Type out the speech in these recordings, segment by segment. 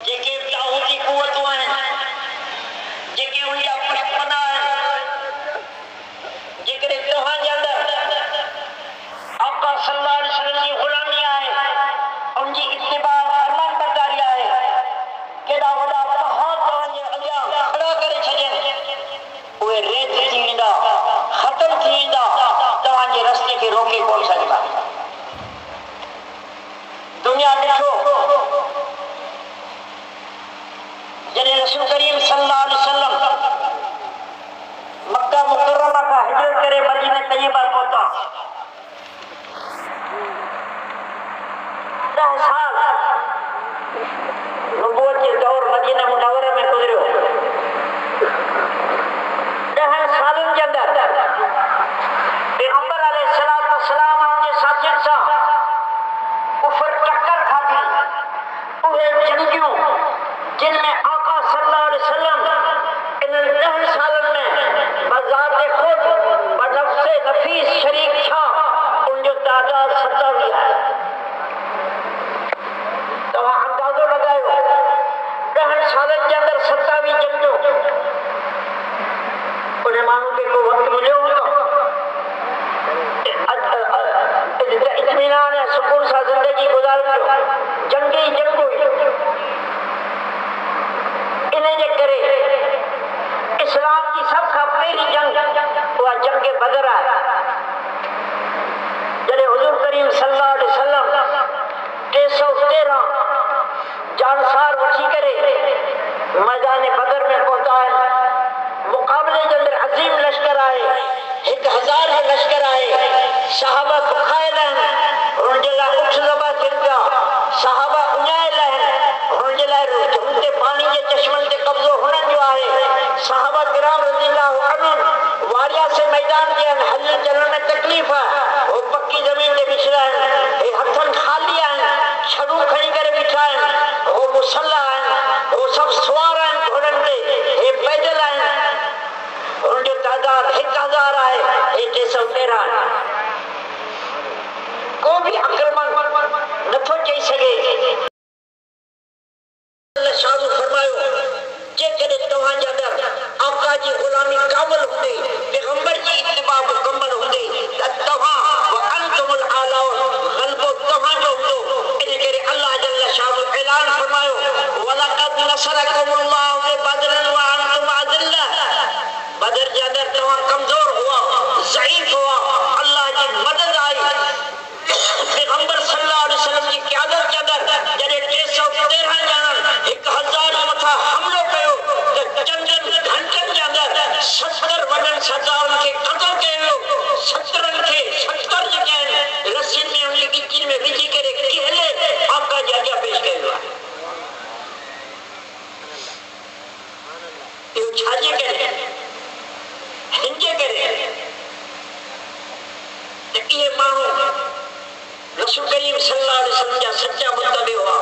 जेके ताऊती कुवतूं आहिनि, जेके उनजा पुष्पना आहिनि, जेकॾहिं तव्हांजे अंदरि आका सल्लल्लाहु अलैहि वसल्लम जी ग़ुलामी आहे, उनजी इत्तिबा फरमानबरदारी आहे, केॾा वॾा पहाड़ तव्हांजे अॻियां खड़ा करे छॾनि, उहे रेत थी वेंदा, ख़तम थी वेंदा, तव्हांजे रस्ते खे रोके कोन सघंदा। दुनिया ॾिठो जॾहिं रसूल करीम सल्लल्लाहु अलैहि वसल्लम मक्का मुकर्रमा खां हिजरत करे मदीना तैयबा पहुता, 10 साल नबूवत जे दौर मदीना मुनव्वरा में गुज़रियो। 10 सालनि जे अंदरि पैगंबर अलैहिस्सलातु वस्सलाम जे साथियुनि सां कुफर टक्कर खाधी, उहे जंगियूं जिन में आका सल्लल्लाहु अलैहि वसल्लम इन 10 सालनि में बज़ाते खुद बनफ्से नफीस शरीक था, उनजो तादाद 27 आहे। तव्हां अंदाज़ो लॻायो 10 सालनि जे अंदरि 27 जंगियूं, उन माण्हू खे को वक़्तु मिलियो हूंदो इत्मीनान ऐं सुकून सां ज़िंदगी गुज़ारियो, जंगी जंगू। इन जे करे इस्लाम जी सभ खां पहिरीं जंग उहा जंग बदर आहे, जॾहिं हुज़ूर करीम सल्लल्लाहु अलैहि वसल्लम 313 जानसार वठी करे मैदान बदर में पहुता आहिनि। मुक़ाबले जे अंदरि अज़ीम लश्कर आहे, 1000 जो लश्कर आहे। सहाबा बुखायल आहिनि, हुननि जे लाइ उठ ज़बह थियनि पिया, सहाबा उञायल आहिनि, हुननि जे लाइ झुमते पाणी जे चश्मनि ते कब्ज़ो हुननि जो आहे। सहाबा किराम रज़ियल्लाहु अन्हुम वारिया से मैदान जे आहिनि, हलण चलण में तकलीफ़ आहे, हो पक्की ज़मीन ते बिछड़ा आहिनि, हे हथनि ख़ाली आहिनि, छड़ूं खणी करे बीठा आहिनि, हो मुसल्ला आहिनि, हो सभु सुवार आहिनि घोड़नि ते, हे पैदल आहिनि, हुननि जो तादाद 1000 आहे, हे 313 आहिनि। को बि अक़लमंद नथो चई सघे। शाह फरमायो जेकॾहिं तव्हांजे अंदरि आका जी ग़ुलामी कामिल हूंदी, पैगंबर जी इत्तिबा मुकम्मल हूंदी, त तव्हां व अंतुमुल आलाउन, ग़लबो तव्हांजो हूंदो। इन करे अल्लाह जल्ल शाह ऐलान फरमायो वलक़द नसरकुमुल्लाहु बिबदरिन व अंतुम अज़िल्ला, बदर जे अंदरि तव्हां कमज़ोर हुआ, ज़ईफ़ हुआ, अल्लाह जी मदद आई। पैगंबर सल्लल्लाहु अलैहि वसल्लम जी क़यादत जे अंदरि जॾहिं 313 ॼणनि 1000 मथां हमिलो कयो त चंदनि घंटनि जे अंदरि 70 वॾनि सरदारनि खे क़त्ल कयो, 70 खे 70 जेके आहिनि रसियुनि में उन गिचीन में विझी करे केले आका जे अॻियां पेश कयो आहे। इहो छाजे करे? हिन जे करे त इहे माण्हू रसूल करीम सल्लल्लाहु अलैहि वसल्लम जा सच्चा मुत्तबी हुआ।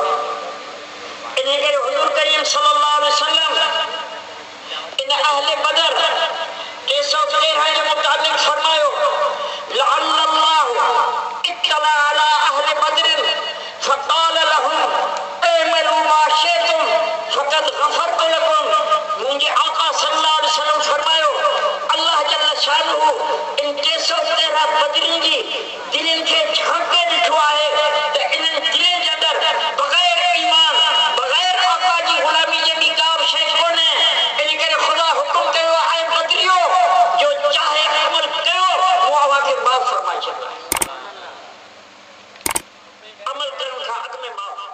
इन करे हुज़ूर करीम सल्लल्लाहु अलैहि वसल्लम इन अहले बदर 313 जे मुताबिक़ फरमायो लअल्लल्लाहु इत्तला अला अहले बदर फक़ाल लहुम अमलू मा शिअतुम फ़क़द गफ़रतु लकुम। मुंहिंजे आका सल्लल्लाहु अलैहि वसल्लम फरमायो अल्लाह जल्ल शानुहु इन 313 बदरिन जी दिलनि खे झांके ॾिठो आहे त इन्हनि दिलनि जे अंदरि बग़ैर ईमान, बग़ैर आका जी ग़ुलामी जे ॿी का बि शइ कोन्हे। इन करे ख़ुदा हुकुम कयो आहे बदरियो जो चाहे अमल कयो, मूं अव्हांखे माफ़ फरमाए छॾियो आहे। अमल करण खां अॻु में माफ़।